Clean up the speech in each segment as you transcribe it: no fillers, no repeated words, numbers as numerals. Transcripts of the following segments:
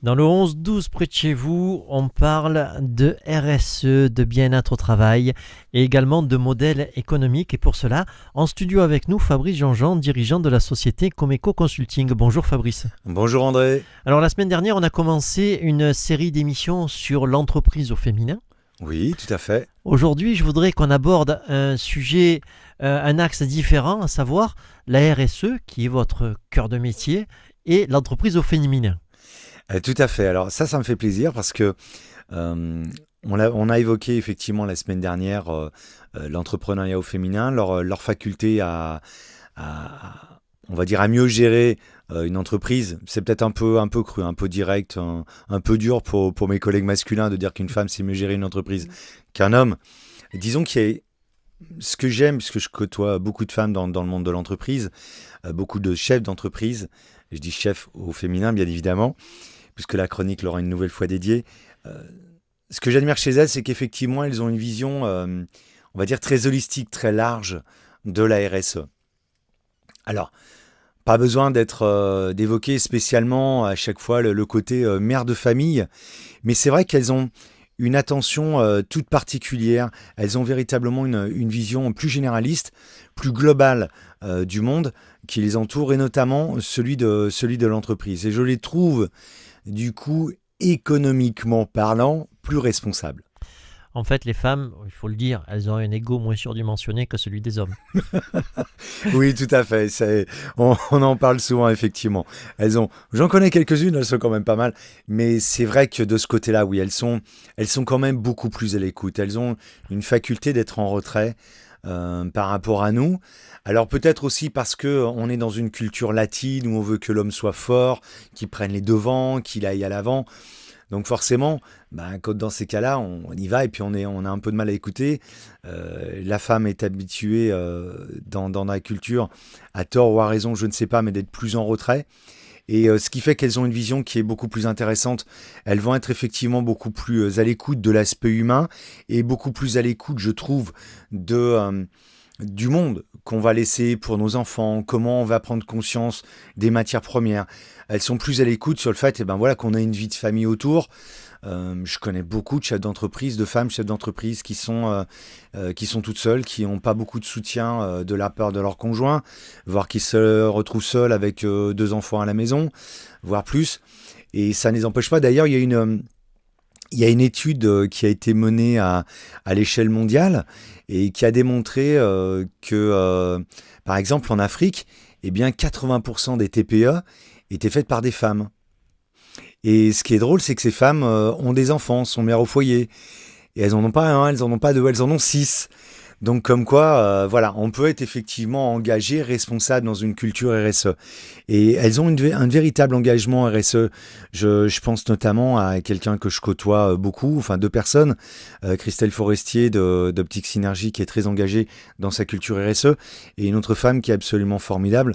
Dans le 11-12 près de chez vous, on parle de RSE, de bien-être au travail et également de modèles économiques. Et pour cela, en studio avec nous, Fabrice Jean-Jean, dirigeant de la société Comeco Consulting. Bonjour Fabrice. Bonjour André. Alors la semaine dernière, on a commencé une série d'émissions sur l'entreprise au féminin. Oui, tout à fait. Aujourd'hui, je voudrais qu'on aborde un sujet, un axe différent, à savoir la RSE, qui est votre cœur de métier, et l'entreprise au féminin. Tout à fait. Alors ça me fait plaisir parce que on a évoqué effectivement la semaine dernière l'entrepreneuriat au féminin, leur faculté on va dire, à mieux gérer une entreprise. C'est peut-être un peu cru, un peu direct, un peu dur pour mes collègues masculins de dire qu'une femme sait mieux gérer une entreprise qu'un homme. Et disons qu'il y a ce que j'aime, puisque je côtoie beaucoup de femmes dans le monde de l'entreprise, beaucoup de chefs d'entreprise. Je dis chef au féminin, bien évidemment, puisque la chronique leur est une nouvelle fois dédiée. Ce que j'admire chez elles, c'est qu'effectivement, elles ont une vision, on va dire, très holistique, très large de la RSE. Alors, pas besoin d'évoquer spécialement à chaque fois le côté mère de famille, mais c'est vrai qu'elles ont une attention toute particulière. Elles ont véritablement une vision plus généraliste, plus globale du monde qui les entoure, et notamment celui de l'entreprise. Et je les trouve, du coup, économiquement parlant, plus responsables. En fait, les femmes, il faut le dire, elles ont un ego moins surdimensionné que celui des hommes. Oui, tout à fait. On en parle souvent, effectivement. J'en connais quelques-unes, elles sont quand même pas mal. Mais c'est vrai que de ce côté-là, oui, elles sont quand même beaucoup plus à l'écoute. Elles ont une faculté d'être en retrait par rapport à nous. Alors peut-être aussi parce qu'on est dans une culture latine où on veut que l'homme soit fort, qu'il prenne les devants, qu'il aille à l'avant. Donc forcément, dans ces cas-là, on y va et puis on a un peu de mal à écouter. La femme est habituée dans la culture, à tort ou à raison, je ne sais pas, mais d'être plus en retrait. Et ce qui fait qu'elles ont une vision qui est beaucoup plus intéressante. Elles vont être effectivement beaucoup plus à l'écoute de l'aspect humain et beaucoup plus à l'écoute, je trouve, du monde qu'on va laisser pour nos enfants, comment on va prendre conscience des matières premières. Elles sont plus à l'écoute sur le fait qu'on a une vie de famille autour. Je connais beaucoup de chefs d'entreprise, de femmes chefs d'entreprise qui sont toutes seules, qui n'ont pas beaucoup de soutien de la part de leur conjoint, voire qui se retrouvent seules avec 2 enfants à la maison, voire plus. Et ça ne les empêche pas. D'ailleurs, il y a une étude qui a été menée à l'échelle mondiale et qui a démontré que, par exemple, en Afrique, 80% des TPE étaient faites par des femmes. Et ce qui est drôle, c'est que ces femmes ont des enfants, sont mères au foyer. Et elles n'en ont pas un, elles n'en ont pas deux, elles en ont 6. Donc comme quoi, on peut être effectivement engagé, responsable dans une culture RSE. Et elles ont un véritable engagement RSE. Je pense notamment à quelqu'un que je côtoie beaucoup, enfin 2 personnes, Christelle Forestier d'Optique Synergie, qui est très engagée dans sa culture RSE, et une autre femme qui est absolument formidable,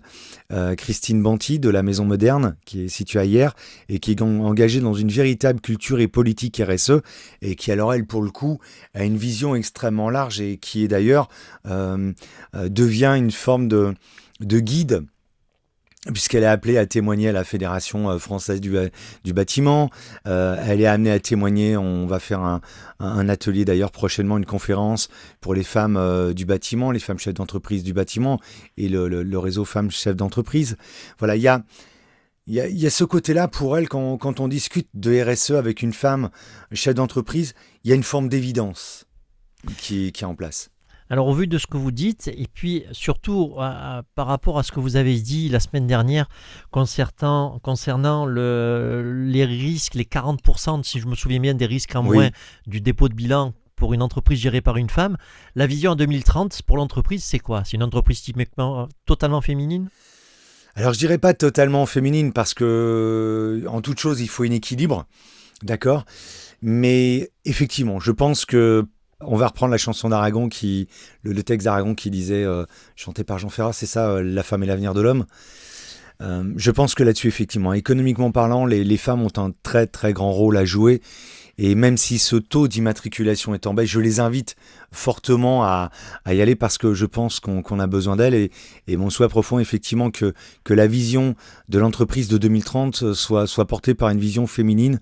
Christine Banti de la Maison Moderne, qui est située à Hyères, et qui est engagée dans une véritable culture et politique RSE, et qui alors elle, pour le coup, a une vision extrêmement large et qui est d'ailleurs devient une forme de guide, puisqu'elle est appelée à témoigner à la Fédération française du bâtiment. Elle est amenée à témoigner, on va faire un atelier d'ailleurs prochainement, une conférence pour les femmes du bâtiment, les femmes chefs d'entreprise du bâtiment et le réseau femmes chefs d'entreprise. Voilà, il y a ce côté-là pour elle, quand on discute de RSE avec une femme chef d'entreprise, il y a une forme d'évidence qui est en place. Alors au vu de ce que vous dites, et puis surtout par rapport à ce que vous avez dit la semaine dernière concernant les risques, les 40%, si je me souviens bien, des risques en moins du dépôt de bilan pour une entreprise gérée par une femme, la vision en 2030 pour l'entreprise, c'est quoi ? C'est une entreprise typiquement totalement féminine ? Alors je dirais pas totalement féminine parce que en toute chose il faut un équilibre, d'accord ? Mais effectivement, je pense que on va reprendre la chanson d'Aragon, le texte d'Aragon qui disait, chanté par Jean Ferrat, c'est ça, la femme est l'avenir de l'homme. Je pense que là-dessus, effectivement, économiquement parlant, les femmes ont un très très grand rôle à jouer. Et même si ce taux d'immatriculation est en baisse, je les invite fortement à y aller parce que je pense qu'on a besoin d'elles. Et mon souhait profond, effectivement, que la vision de l'entreprise de 2030 soit portée par une vision féminine.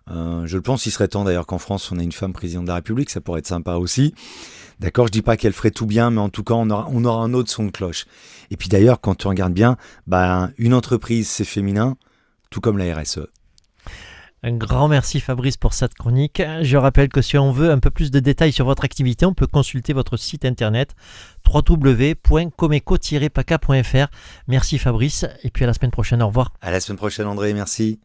Je le pense, il serait temps d'ailleurs qu'en France, on ait une femme présidente de la République, ça pourrait être sympa aussi. D'accord, je dis pas qu'elle ferait tout bien, mais en tout cas, on aura un autre son de cloche. Et puis d'ailleurs, quand tu regardes bien, une entreprise, c'est féminin, tout comme la RSE. Un grand merci Fabrice pour cette chronique. Je rappelle que si on veut un peu plus de détails sur votre activité, on peut consulter votre site internet www.comeco-paca.fr. Merci Fabrice et puis à la semaine prochaine. Au revoir. À la semaine prochaine André, merci.